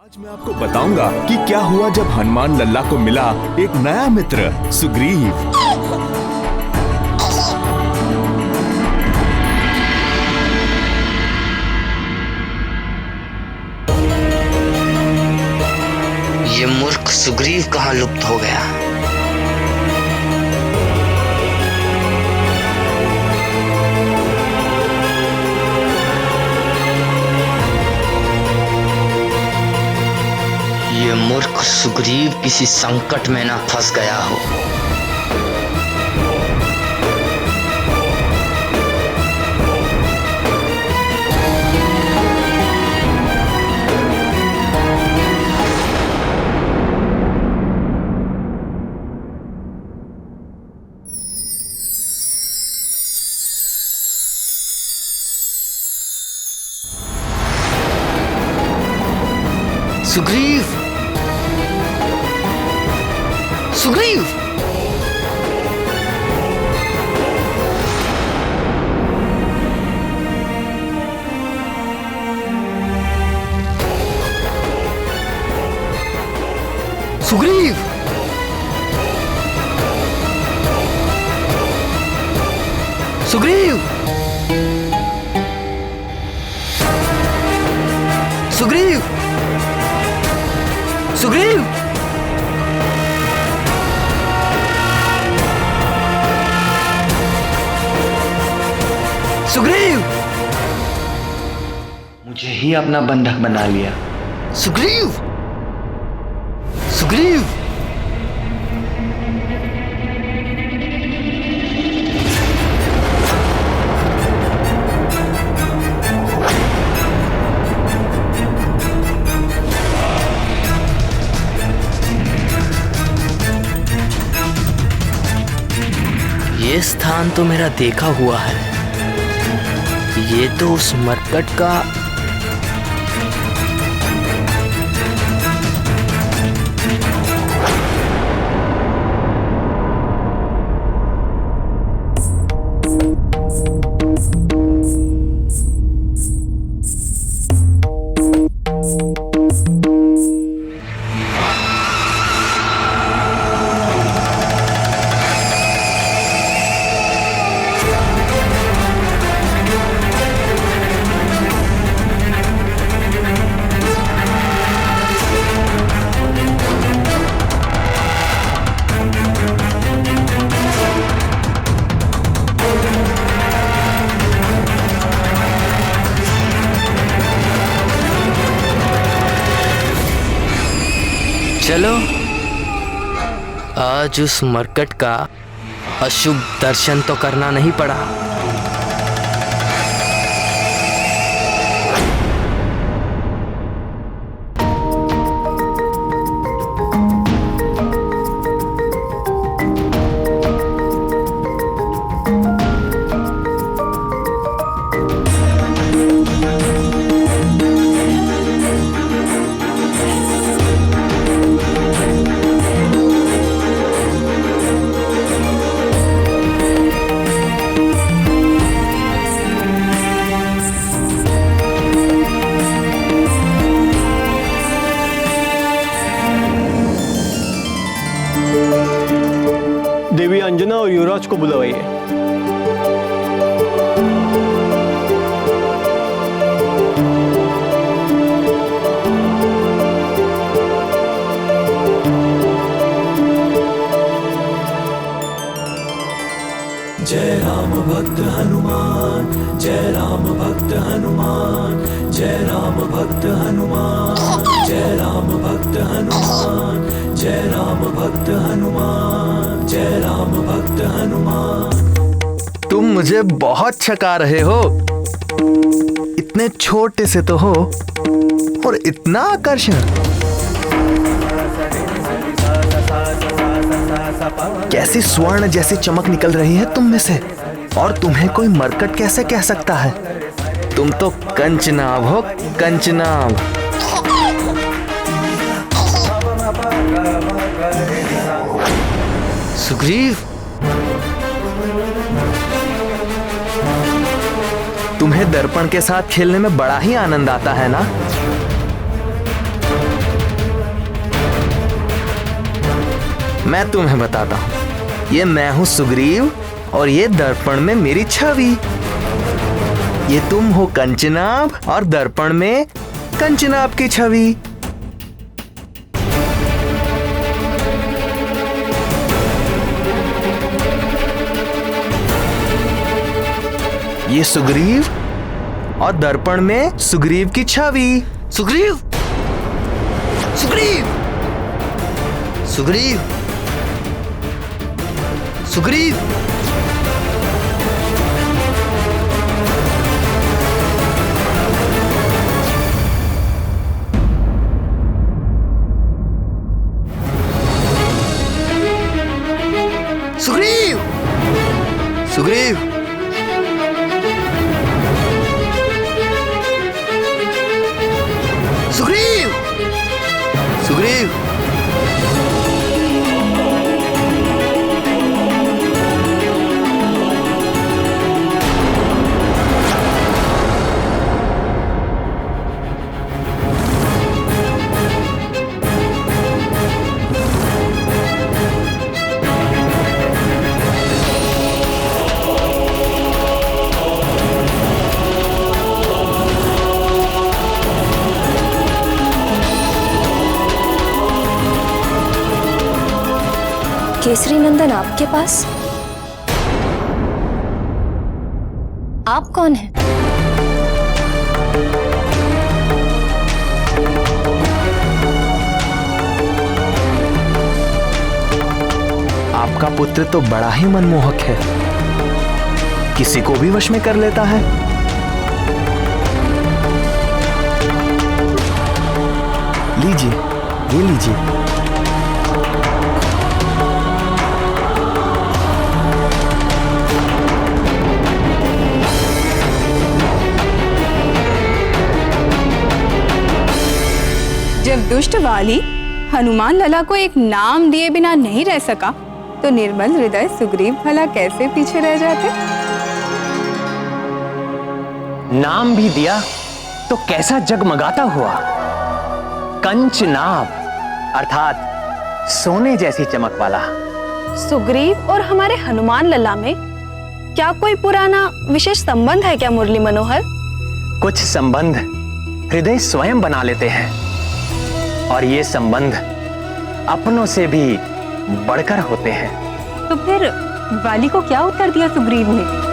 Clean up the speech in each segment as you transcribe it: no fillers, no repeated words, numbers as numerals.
आज मैं आपको बताऊंगा कि क्या हुआ जब हनुमान लल्ला को मिला एक नया मित्र सुग्रीव। ये मूर्ख सुग्रीव कहाँ लुप्त हो गया? ये मूर्ख सुग्रीव किसी संकट में ना फंस गया हो। सुग्रीव! सुग्रीव! सुग्रीव! सुग्रीव! सुग्रीव! सुग्रीव! सुग्रीव! मुझे ही अपना बंधक बना लिया। सुग्रीव! सुग्रीव! ये स्थान तो मेरा देखा हुआ है। ये तो उस मरकट का चलो आज उस मरकट का अशुभ दर्शन तो करना नहीं पड़ा। देवी अंजना और युवराज को बुलवाइए। जय राम भक्त हनुमान, जय राम भक्त हनुमान, जय राम भक्त हनुमान, जय राम भक्त हनुमान, जय राम भक्त हनुमान, जय राम भक्त हनुमान। तुम मुझे बहुत छका रहे हो। इतने छोटे से तो हो और इतना आकर्षण। कैसी स्वर्ण जैसी चमक निकल रही है तुम में से, और तुम्हें कोई मरकट कैसे कह सकता है? तुम तो कंचनाभ हो, कंचनाभ। सुग्रीव! तुम्हें दर्पण के साथ खेलने में बड़ा ही आनंद आता है ना? मैं तुम्हें बताता हूँ। ये मैं हूँ सुग्रीव और ये दर्पण में मेरी छवि। ये तुम हो कंचनाभ और दर्पण में कंचनाभ की छवि। ये सुग्रीव और दर्पण में सुग्रीव की छवि। सुग्रीव, सुग्रीव, सुग्रीव, सुग्रीव। सुग्रीव, सुग्रीव, सुग्रीव, सुग्रीव। केसरी नंदन आपके पास? आप कौन हैं? आपका पुत्र तो बड़ा ही मनमोहक है, किसी को भी वश में कर लेता है। लीजिए, ये लीजिए। जब दुष्ट वाली हनुमान लला को एक नाम दिए बिना नहीं रह सका, तो निर्मल हृदय सुग्रीव भला कैसे पीछे रह जाते? नाम भी दिया तो कैसा जगमगाता हुआ। कंचनाभ अर्थात सोने जैसी चमक वाला। सुग्रीव और हमारे हनुमान लला में क्या कोई पुराना विशेष संबंध है क्या मुरली मनोहर? कुछ संबंध हृदय स्वयं बना लेते हैं, और ये संबंध अपनों से भी बढ़कर होते हैं। तो फिर वाली को क्या उत्तर दिया सुग्रीव ने?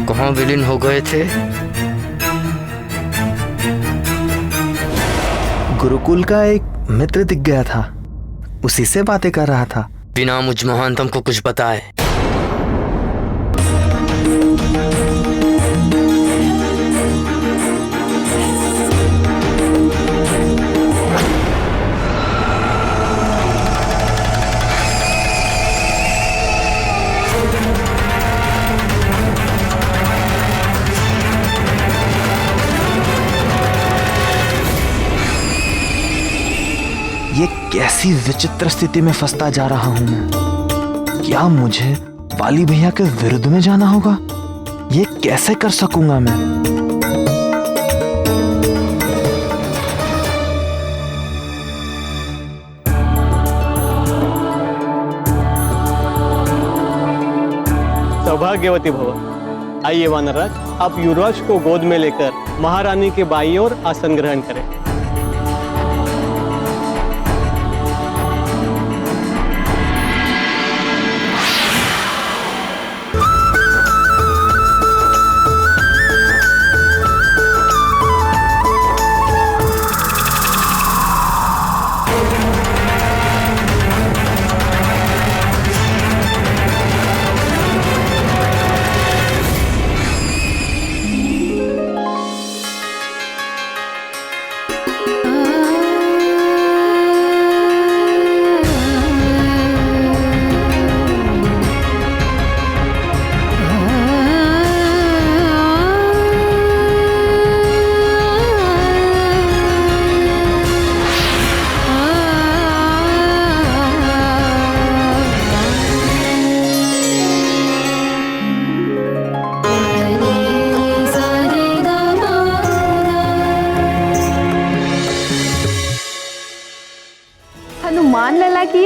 कहाँ विलीन हो गए थे? गुरुकुल का एक मित्र दिख गया था, उसी से बातें कर रहा था। बिना मुझ महानतम को कुछ बताए। ये कैसी विचित्र स्थिति में फंसता जा रहा हूं मैं। क्या मुझे वाली भैया के विरुद्ध में जाना होगा? ये कैसे कर सकूंगा मैं? सौभाग्यवती भव। आइए वानरराज, आप युवराज को गोद में लेकर महारानी के बाईं ओर आसन ग्रहण करें।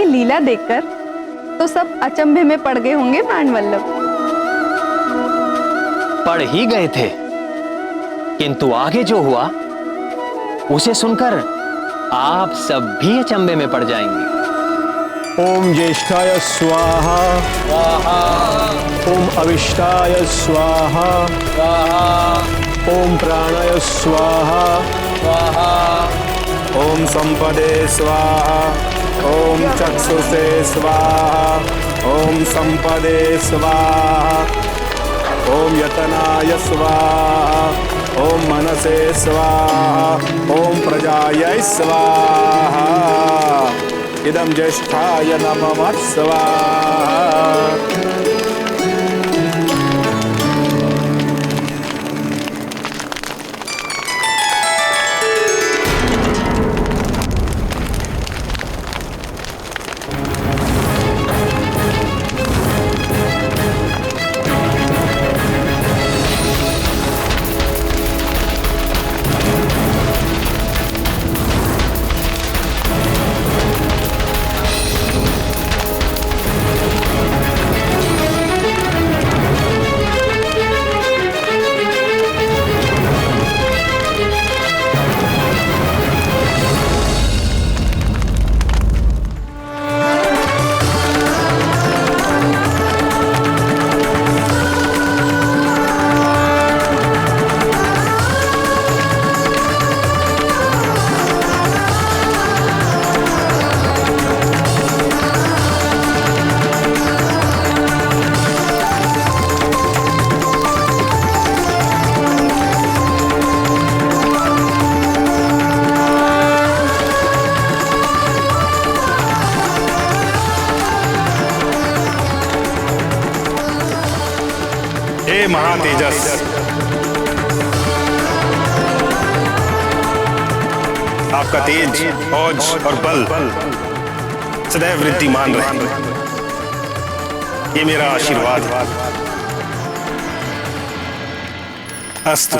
ये लीला देखकर तो सब अचंभे में पड़ गए होंगे प्राणवल्लभ। पढ़ ही गए थे, किंतु आगे जो हुआ उसे सुनकर आप सब भी अचंभे में पड़ जाएंगे। ओम ज्येष्ठाय स्वाहा, ओम अविष्टाय स्वाहा, ओम प्राणाय स्वाहा, ओम संपदे स्वाहा, ओम चक्षुषे स्वाहा, ओम संपदे स्वाहा, ओम यतनाय स्वाहा, ओम मनसे स्वाहा, ओम प्रजायै स्वाहा, इदं ज्येष्ठाय नमः स्वाहा। हे महातेजस, आपका तेज, औज और बल सदैव वृद्धिमान रहे, ये मेरा आशीर्वाद है। अस्तु।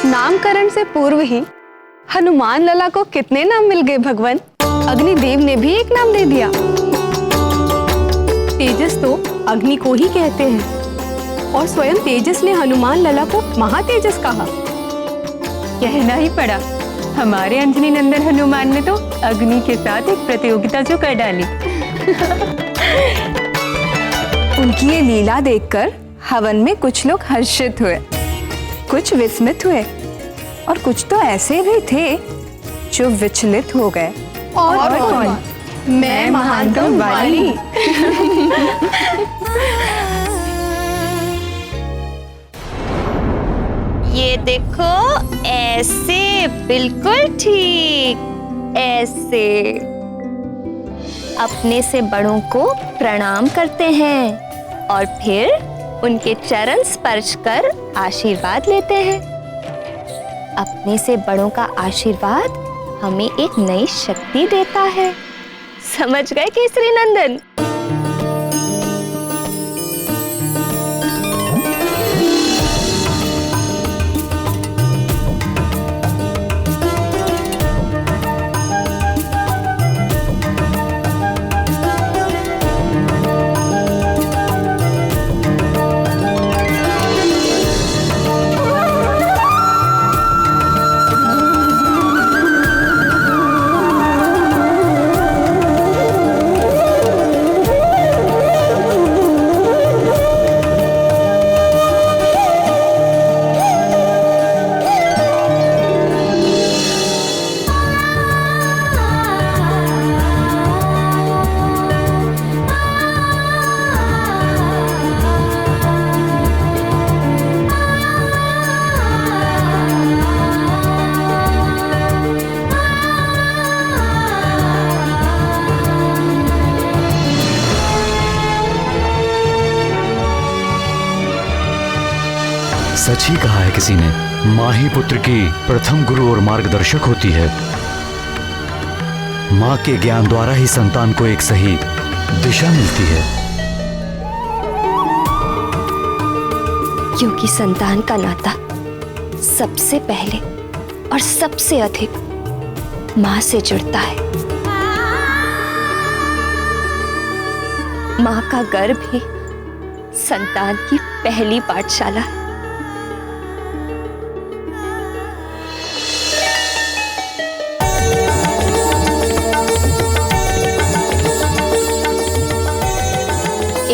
नामकरण से पूर्व ही हनुमान लला को कितने नाम मिल गए भगवान। अग्निदेव ने भी एक नाम दे दिया। तेजस तो अग्नि को ही कहते हैं और स्वयं तेजस ने हनुमान लला को महातेजस कहा। कहना ही पड़ा, हमारे अंजनी नंदन हनुमान ने तो अग्नि के साथ एक प्रतियोगिता जो कर डाली। उनकी ये लीला देखकर हवन में कुछ लोग हर्षित हुए, कुछ विस्मित हुए और कुछ तो ऐसे भी थे जो विचलित हो गए। और कौन? मैं महानतम वाली। ये देखो, ऐसे, बिल्कुल ठीक ऐसे अपने से बड़ों को प्रणाम करते हैं और फिर उनके चरण स्पर्श कर आशीर्वाद लेते हैं। अपने से बड़ों का आशीर्वाद हमें एक नई शक्ति देता है। समझ गए केसरी नंदन? सच ही कहा है किसी ने, माँ ही पुत्र की प्रथम गुरु और मार्गदर्शक होती है। माँ के ज्ञान द्वारा ही संतान को एक सही दिशा मिलती है। क्योंकि संतान का नाता सबसे पहले और सबसे अधिक माँ से जुड़ता है। माँ का गर्भ ही संतान की पहली पाठशाला है।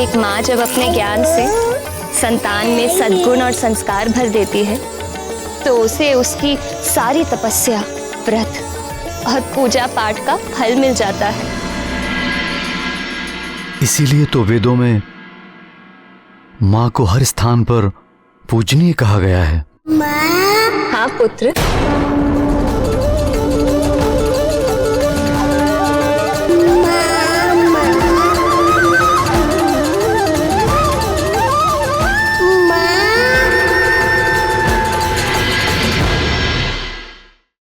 एक माँ जब अपने ज्ञान से संतान में सद्गुण और संस्कार भर देती है तो उसे उसकी सारी तपस्या, व्रत और पूजा पाठ का फल मिल जाता है। इसीलिए तो वेदों में माँ को हर स्थान पर पूजनीय कहा गया है। हाँ पुत्र,